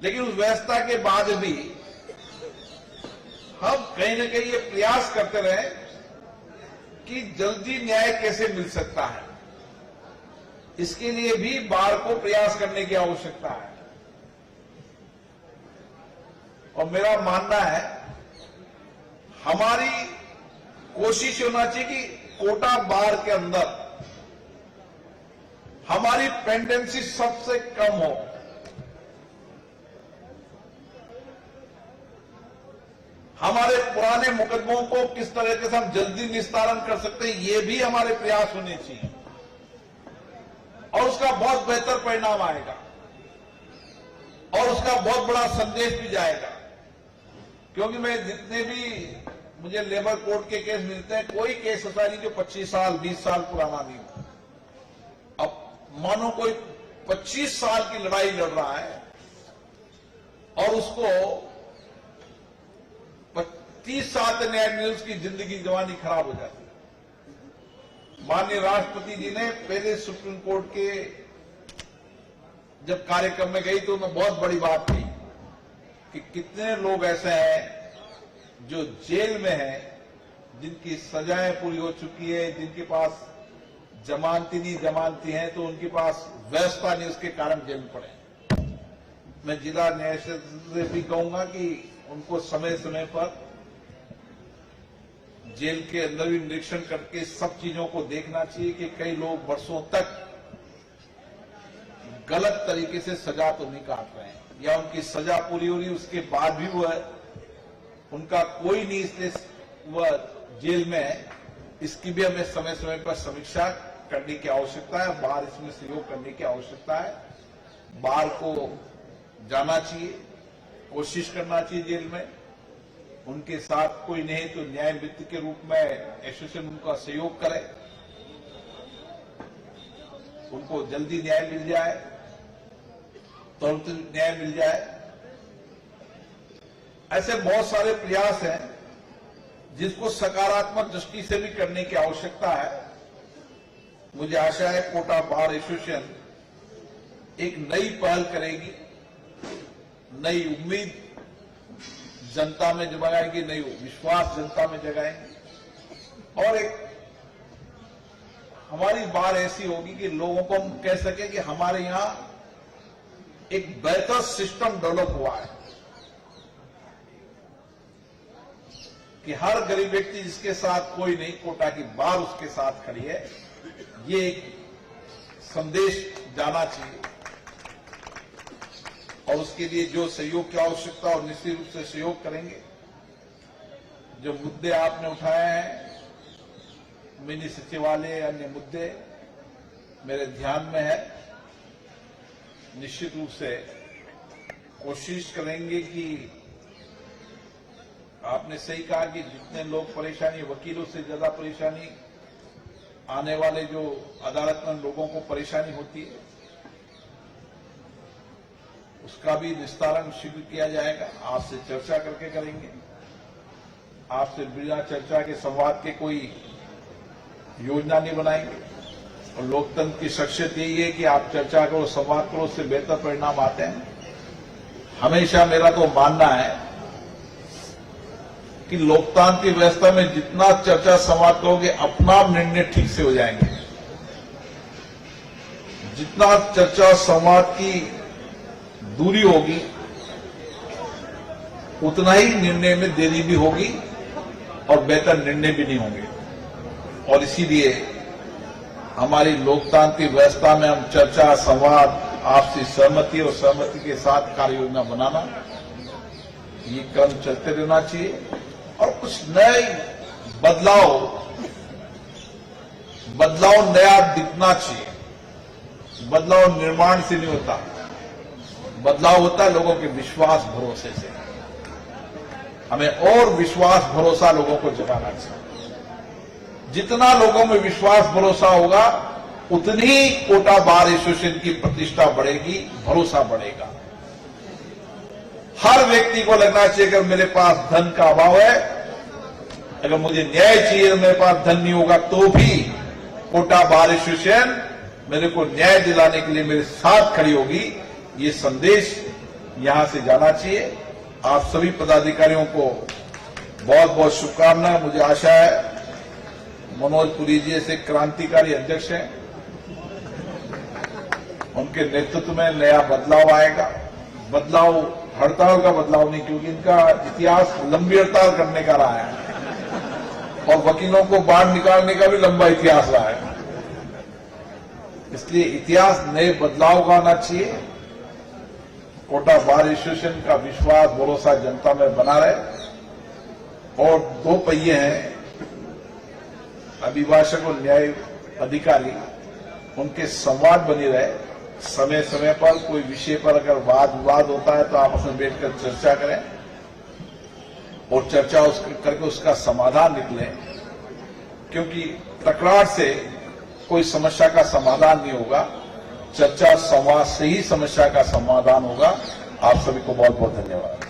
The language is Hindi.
लेकिन उस व्यवस्था के बाद भी हम कहीं न कहीं ये प्रयास करते रहे कि जल्दी न्याय कैसे मिल सकता है। इसके लिए भी बार को प्रयास करने की आवश्यकता है। और मेरा मानना है हमारी कोशिश होना चाहिए कि कोटा बार के अंदर हमारी पेंडेंसी सबसे कम हो। हमारे पुराने मुकदमों को किस तरह से हम जल्दी निस्तारण कर सकते हैं, ये भी हमारे प्रयास होने चाहिए और उसका बहुत बेहतर परिणाम आएगा और उसका बहुत बड़ा संदेश भी जाएगा। क्योंकि मैं जितने भी मुझे लेबर कोर्ट के केस मिलते हैं, कोई केस ऐसा नहीं जो 25 साल 20 साल पुराना नहीं हो। अब मानो कोई 25 साल की लड़ाई लड़ रहा है और उसको 30 साल तक न्याय मिले, उसकी जिंदगी जवानी खराब हो जाती है। माननीय राष्ट्रपति जी ने पहले सुप्रीम कोर्ट के जब कार्यक्रम में गई तो उन्होंने बहुत बड़ी बात कही कि कितने लोग ऐसे हैं जो जेल में हैं, जिनकी सजाएं पूरी हो चुकी है, जिनके पास जमानती हैं, तो उनके पास व्यवस्था नहीं, उसके कारण जेल में पड़े। मैं जिला न्यायाधीश से भी कहूंगा कि उनको समय समय पर जेल के अंदर भी निरीक्षण करके सब चीजों को देखना चाहिए कि कई लोग वर्षों तक गलत तरीके से सजा तो नहीं काट रहे हैं या उनकी सजा पूरी हो रही, उसके बाद भी उनका कोई नहीं इसलिए वह जेल में है। इसकी भी हमें समय समय पर समीक्षा करने की आवश्यकता है। बार इसमें सहयोग करने की आवश्यकता है। बार को जाना चाहिए, कोशिश करना चाहिए जेल में। उनके साथ कोई नहीं तो न्याय मित्र के रूप में एसोसिएशन उनका सहयोग करे, उनको जल्दी न्याय मिल जाए, तुरंत न्याय मिल जाए। ऐसे बहुत सारे प्रयास हैं जिसको सकारात्मक दृष्टि से भी करने की आवश्यकता है। मुझे आशा है कोटा बार एसोसिएशन एक नई पहल करेगी, नई उम्मीद जनता में जगाएंगे, नई विश्वास जनता में जगाएंगे और एक हमारी बार ऐसी होगी कि लोगों को हम कह सकें कि हमारे यहां एक बेहतर सिस्टम डेवलप हुआ है कि हर गरीब व्यक्ति जिसके साथ कोई नहीं, कोटा की बार उसके साथ खड़ी है। ये एक संदेश जाना चाहिए और उसके लिए जो सहयोग की आवश्यकता और निश्चित रूप से सहयोग करेंगे। जो मुद्दे आपने उठाए हैं, मिनी सचिवालय, अन्य मुद्दे मेरे ध्यान में है। निश्चित रूप से कोशिश करेंगे कि आपने सही कहा कि जितने लोग परेशानी, वकीलों से ज्यादा परेशानी आने वाले जो अदालत में लोगों को परेशानी होती है, उसका भी निस्तारण शीघ्र किया जाएगा। आपसे चर्चा करके करेंगे। आपसे बिना चर्चा के, संवाद के कोई योजना नहीं बनाएंगे। और लोकतंत्र की शख्सियत यही है कि आप चर्चा करो, संवाद करो, उससे बेहतर परिणाम आते हैं। हमेशा मेरा तो मानना है कि लोकतांत्रिक व्यवस्था में जितना चर्चा संवाद करोगे, अपना निर्णय ठीक से हो जाएंगे। जितना चर्चा संवाद की दूरी होगी, उतना ही निर्णय में देरी भी होगी और बेहतर निर्णय भी नहीं होंगे। और इसीलिए हमारी लोकतांत्रिक व्यवस्था में हम चर्चा, संवाद, आपसी सहमति और सहमति के साथ कार्य योजना बनाना, ये क्रम चलते रहना चाहिए। और कुछ नए बदलाव नया दिखना चाहिए। बदलाव निर्माण से नहीं होता, बदलाव होता है लोगों के विश्वास भरोसे से। हमें और विश्वास भरोसा लोगों को जगाना चाहिए। जितना लोगों में विश्वास भरोसा होगा, उतनी कोटा बार एसोसिएशन की प्रतिष्ठा बढ़ेगी, भरोसा बढ़ेगा। हर व्यक्ति को लगना चाहिए अगर मेरे पास धन का अभाव है, अगर मुझे न्याय चाहिए, मेरे पास धन नहीं होगा, तो भी कोटा बार एसोसिएशन मेरे को न्याय दिलाने के लिए मेरे साथ खड़ी होगी। ये संदेश यहां से जाना चाहिए। आप सभी पदाधिकारियों को बहुत बहुत शुभकामनाएं। मुझे आशा है मनोज पुरी जी ऐसे क्रांतिकारी अध्यक्ष हैं, उनके नेतृत्व में नया बदलाव आएगा। बदलाव हड़ताल का बदलाव नहीं, क्योंकि इनका इतिहास लंबी हड़ताल करने का रहा है और वकीलों को बाहर निकालने का भी लंबा इतिहास रहा है। इसलिए इतिहास नए बदलाव का आना चाहिए। कोटा बार एसोसिएशन का विश्वास भरोसा जनता में बना रहे। और दो पहिए हैं, अभिभाषक और न्याय अधिकारी, उनके संवाद बनी रहे। समय समय पर कोई विषय पर अगर वाद विवाद होता है तो आपस में बैठकर चर्चा करें और चर्चा करके उसका समाधान निकले, क्योंकि तकरार से कोई समस्या का समाधान नहीं होगा। चर्चा संवाद से ही समस्या का समाधान होगा। आप सभी को बहुत बहुत धन्यवाद।